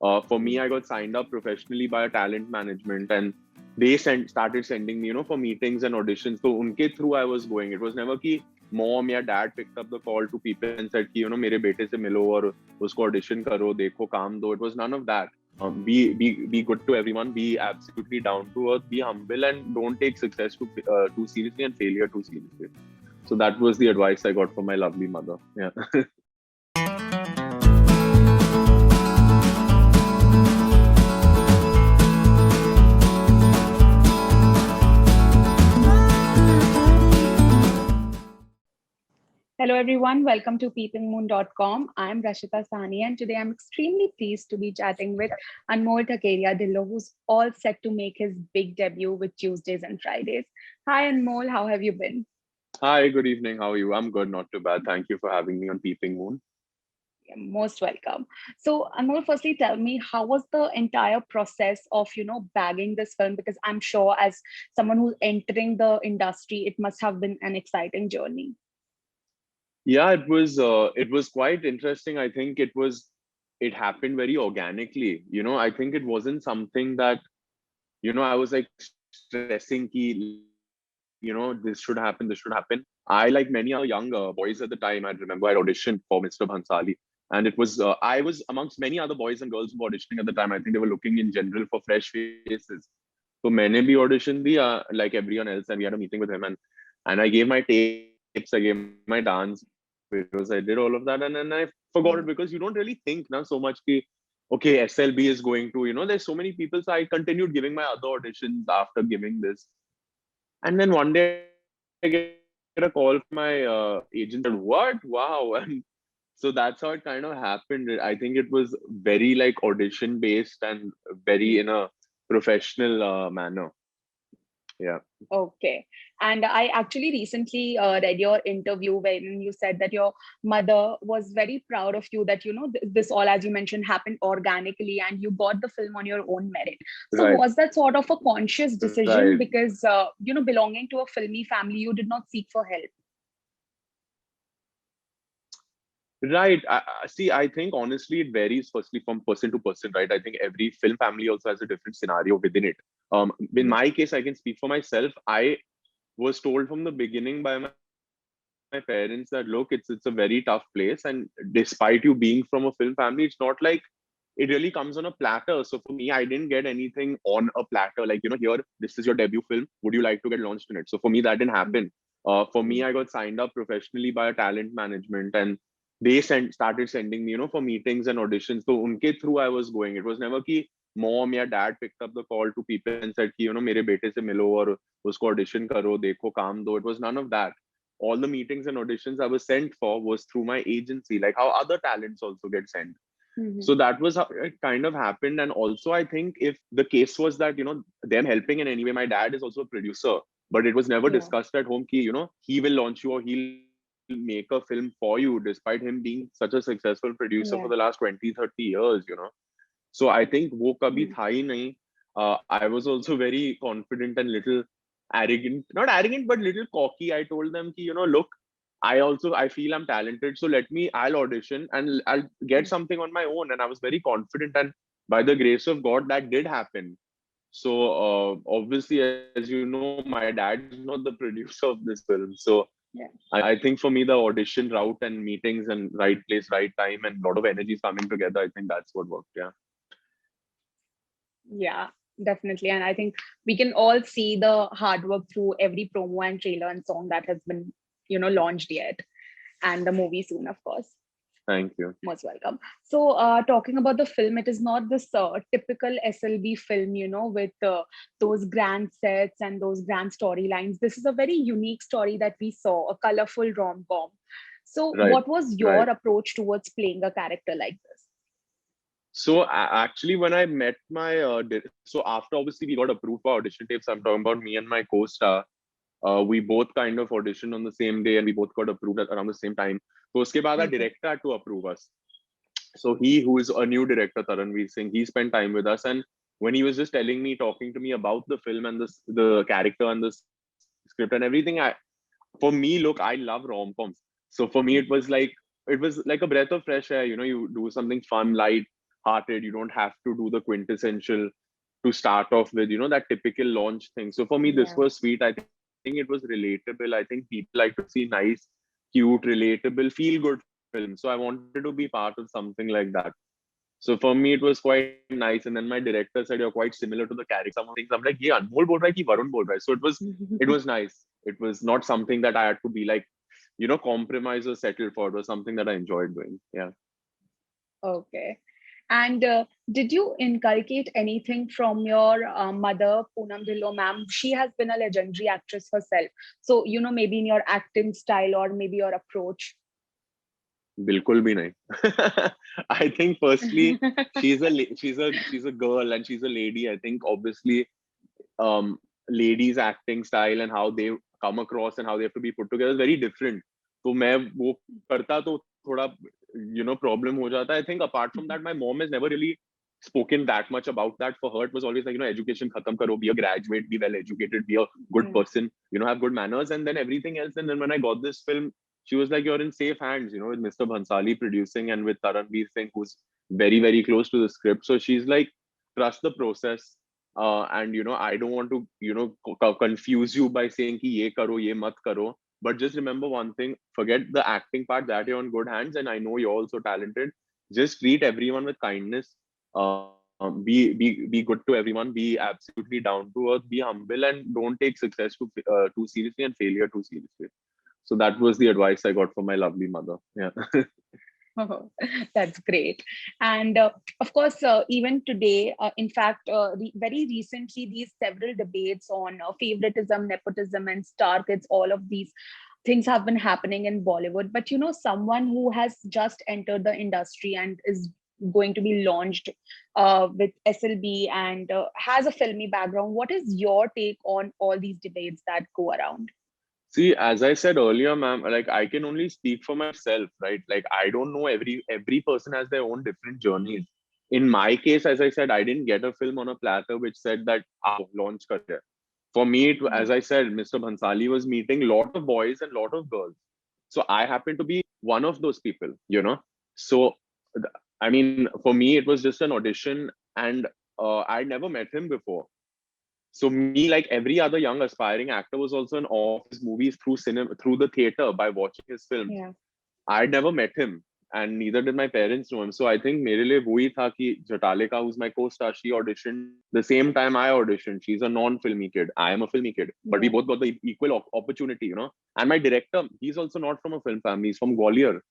For me, I got signed up professionally by a talent management, and they started sending me, for meetings and auditions. So unke through I was going. It was never ki mom या dad picked up the call to people and said कि मेरे बेटे से मिलो और उसको audition करो, देखो काम दो. It was none of that. Be good to everyone. Be absolutely down to earth. Be humble and don't take success too seriously and failure too seriously. So that was the advice I got from my lovely mother. Yeah. Hello, everyone. Welcome to peepingmoon.com. I'm Rashita Sahni, and today I'm extremely pleased to be chatting with Anmol Thakeria Dillo, who's all set to make his big debut with Tuesdays and Fridays. Hi, Anmol. How have you been? Hi, good evening. How are you? I'm good, not too bad. Thank you for having me on Peeping Moon. You're most welcome. So, Anmol, firstly, tell me, how was the entire process of, bagging this film? Because I'm sure as someone who's entering the industry, it must have been an exciting journey. Yeah, it was quite interesting. I think it happened very organically. I think it wasn't something that, I was like stressing ki, this should happen, this should happen. I, like many other young boys at the time, I remember I auditioned for Mr. Bhansali. And it was, I was amongst many other boys and girls who were auditioning at the time. I think they were looking in general for fresh faces. So मैंने भी audition दिया like everyone else, and we had a meeting with him, and I gave my tapes, I gave my dance videos, I did all of that, and then I forgot it because you don't really think na so much ki okay, SLB is going to, there's so many people. So I continued giving my other auditions after giving this. And then one day I get a call from my agent and said, what? Wow. And so that's how it kind of happened. I think it was very like audition based and very in a professional manner. Yeah. Okay. And I actually recently read your interview when you said that your mother was very proud of you, that, this all, as you mentioned, happened organically and you got the film on your own merit. So Right. was that sort of a conscious decision? Right. Because, belonging to a filmy family, you did not seek for help. Right. See, I think honestly, it varies firstly from person to person, right? I think every film family also has a different scenario within it. In Yeah. my case, I can speak for myself. I was told from the beginning by my parents that look, it's a very tough place, and despite you being from a film family, it's not like it really comes on a platter. So for me, I didn't get anything on a platter like, here, this is your debut film, would you like to get launched in it? So for me, that didn't happen. For me, I got signed up professionally by a talent management, and they started sending me, for meetings and auditions. So unke through I was going. It was never ki mom या dad picked up the call to people and said कि मेरे बेटे से मिलो और उसको audition करो, देखो काम दो. It was none of that. All the meetings and auditions I was sent for was through my agency, like how other talents also get sent. Mhm. So that was how it kind of happened. And also, I think if the case was that, them helping in any way, my dad is also a producer, but it was never Yeah. discussed at home ki, he will launch you or he'll make a film for you, despite him being such a successful producer for the last Yeah. 20-30 years. So I think वो कभी Mhm. था ही नहीं. I was also very confident and little arrogant, not arrogant, but little cocky. I told them कि, look, I feel I'm talented, so I'll audition and I'll get something on my own. And I was very confident, and by the grace of God, that did happen. So obviously, as you know, my dad is not the producer of this film. So Yeah. I think for me, the audition route and meetings and right place, right time, and a lot of energies coming together, I think that's what worked. Yeah. Yeah, definitely. And I think we can all see the hard work through every promo and trailer and song that has been, launched yet. And the movie soon, of course. Thank you. Most welcome. So, talking about the film, it is not this typical SLB film, with those grand sets and those grand storylines. This is a very unique story that we saw, a colorful rom-com. So, Right. what was your Right. approach towards playing a character like this? So actually, when I met my so after obviously we got approved for audition tapes. I'm talking about me and my co-star. We both kind of auditioned on the same day, and we both got approved at around the same time. So uske baad our Okay. director had to approve us. So he, who is a new director, Taranveer Singh, he spent time with us, and when he was just telling me, talking to me about the film and the character and the script and everything, for me, look, I love rom-coms. So for me, it was like a breath of fresh air. You do something fun, light. hearted. You don't have to do the quintessential to start off with, that typical launch thing. So for me, this Yeah. was sweet. I think it was relatable. I think people like to see nice, cute, relatable, feel good films. So I wanted to be part of something like that. So for me, it was quite nice. And then my director said, "You're quite similar to the character." Some of the things I'm like, "Yeah, Anmol bol raha hai ki Varun bol raha hai." So it was nice. It was not something that I had to be like, compromise or settle for. It was something that I enjoyed doing. Yeah. Okay. And did you inculcate anything from your mother, Poonam Dhillon ma'am? She has been a legendary actress herself. So, maybe in your acting style or maybe your approach. बिल्कुल भी नहीं. I think firstly, she's a girl and she's a lady. I think obviously, um ladies acting style and how they come across and how they have to be put together is very different. तो मैं वो करता तो थोड़ा problem हो जाता. I think apart from that, my mom has never really spoken that much about that. For her, it was always like, education khatam karo, be a graduate, be well educated, be a good Yeah. person, have good manners, and then everything else. And then when I got this film, she was like, "You're in safe hands, with Mr. Bhansali producing and with Taranveer Singh, who's very, very close to the script." So she's like, "Trust the process. And I don't want to confuse you by saying ki ye karo, ye mat karo, but just remember one thing, forget the acting part, that you're on good hands, and I know you're also talented. Just treat everyone with kindness. Be good to everyone, be absolutely down to earth, be humble, and don't take success too seriously and failure too seriously." So that was the advice I got from my lovely mother. Yeah. Oh, that's great. And of course, even today, in fact, very recently, these several debates on favoritism, nepotism, and star kids, all of these things have been happening in Bollywood. But someone who has just entered the industry and is going to be launched with SLB and has a filmy background, what is your take on all these debates that go around? See, as I said earlier, ma'am, like I can only speak for myself, right? Like I don't know, every person has their own different journeys. In my case, as I said, I didn't get a film on a platter which said that launch kar. For me, as Yeah. I said, Mr. Bhansali was meeting a lot of boys and a lot of girls. So I happen to be one of those people. So I mean, for me, it was just an audition, and I never met him before. So me, like every other young aspiring actor, was also in awe of his movies through cinema, through the theater, by watching his films. Yeah. I'd never met him, and neither did my parents know him. So I think मेरे लिए वही था कि Jatalika, who's my co-star, she auditioned the same time I auditioned. She's a non-filmy kid. I am a filmy kid, but we Yeah. both got the equal opportunity. And my director, he's also not from a film family. He's from Gwalior.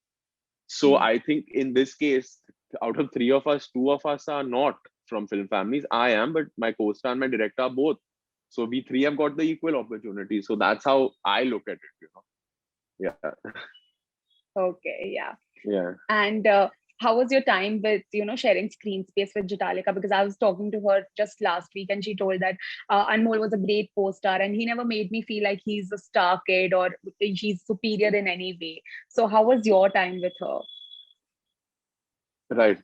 So Yeah. I think in this case, out of three of us, two of us are not from film families. I am, but my co-star and my director are both. So we three have got the equal opportunity. So that's how I look at it. Yeah. Okay. Yeah. Yeah. And how was your time with, sharing screen space with Jatalika? Because I was talking to her just last week and she told that Anmol was a great co-star and he never made me feel like he's a star kid or he's superior in any way. So how was your time with her? Right.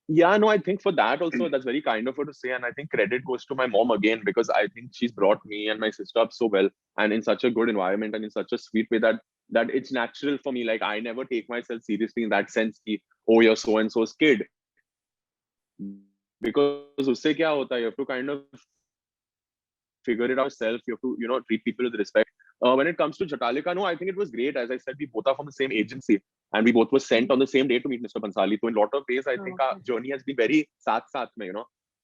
Yeah, no, I think for that also, that's very kind of her to say. And I think credit goes to my mom again, because I think she's brought me and my sister up so well and in such a good environment and in such a sweet way that it's natural for me. Like I never take myself seriously in that sense ki, oh, you're so and so's kid. Because usse kya hota hai, you have to kind of figure it out yourself. You have to, treat people with respect. When it comes to Jatalika, no, I think it was great. As I said, we both are from the same agency and we both were sent on the same day to meet Mr. Bansali. So in a lot of ways, I think our Okay. journey has been very saath mein,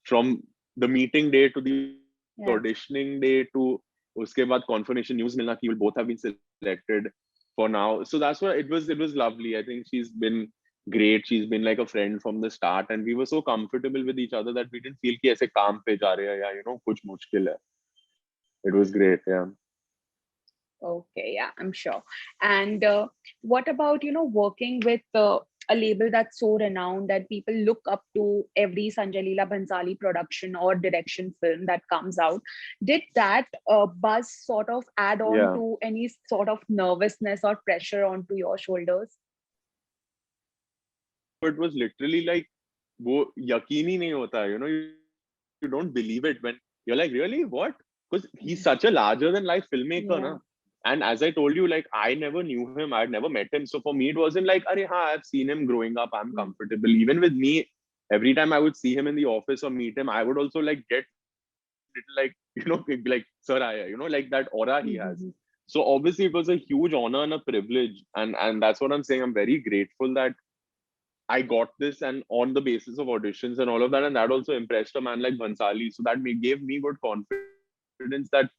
from the meeting day to the Yeah. auditioning day to uske baad confirmation news milna ki we both have been selected for now. So that's why it was lovely. I think she's been great. She's been like a friend from the start, and we were so comfortable with each other that we didn't feel कि ऐसे काम पे जा रहे हैं या कुछ मुश्किल है. It was great, yeah. Okay, yeah, I'm sure. And what about, working with a label that's so renowned that people look up to every Sanjay Leela Bhansali production or direction film that comes out? Did that buzz sort of add on Yeah. to any sort of nervousness or pressure onto your shoulders? It was literally like वो यकीन ही नहीं होता है, you don't believe it when you're like, really, what? Because he's such a larger than life filmmaker, Yeah. na. And as I told you, like I never knew him, I'd never met him. So for me, it wasn't like, Arey, ha, I've seen him growing up, I'm Yeah. comfortable. Even with me, every time I would see him in the office or meet him, I would also like get little like, like Sir Aya, like that aura he has. Mhm. So obviously it was a huge honor and a privilege, and that's what I'm saying. I'm very grateful that I got this, and on the basis of auditions and all of that, and that also impressed a man like Bhansali. So that gave me good confidence that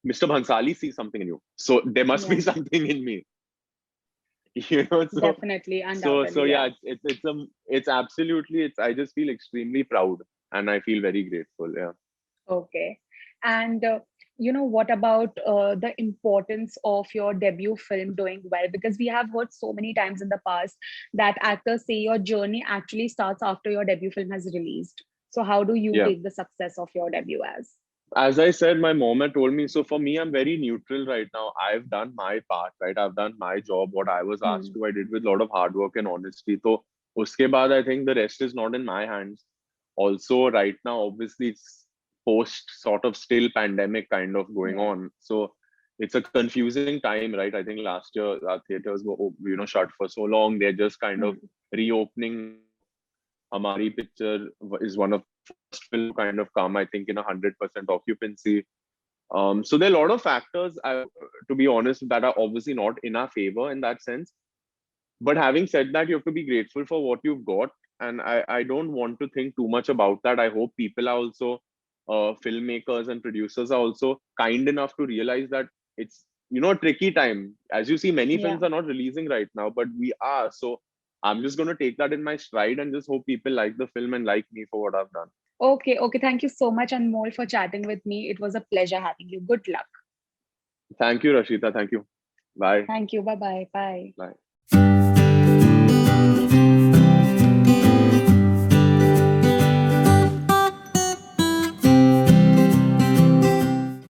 Mr. Bhansali sees something in you. So there must be Yeah, something in me. So definitely, so undoubtedly, yeah, yeah. it's absolutely, I just feel extremely proud, and I feel very grateful. Yeah. Okay. And what about the importance of your debut film doing well? Because we have heard so many times in the past that actors say your journey actually starts after your debut film has released. So how do you Yeah. take the success of your debut as? As I said, my mom had told me, so for me, I'm very neutral right now. I've done my part, right? I've done my job, what I was asked Hmm. to. I did with a lot of hard work and honesty. So, uske baad, I think the rest is not in my hands. Also, right now, obviously, it's post sort of still pandemic kind of going Yeah. on. So, it's a confusing time, right? I think last year our theaters were, shut for so long. They're just kind of Hmm. reopening. Amari picture is one of the first film to kind of come, I think, in 100% occupancy. So there are a lot of factors, to be honest, that are obviously not in our favor in that sense. But having said that, you have to be grateful for what you've got, and I don't want to think too much about that. I hope people are also, filmmakers and producers are also kind enough to realize that it's, a tricky time. As you see, many Yeah. films are not releasing right now, but we are. So I'm just going to take that in my stride and just hope people like the film and like me for what I've done. Okay. Okay. Thank you so much, Anmol, for chatting with me. It was a pleasure having you. Good luck. Thank you, Rashita. Thank you. Bye. Thank you. Bye bye. Bye. Bye.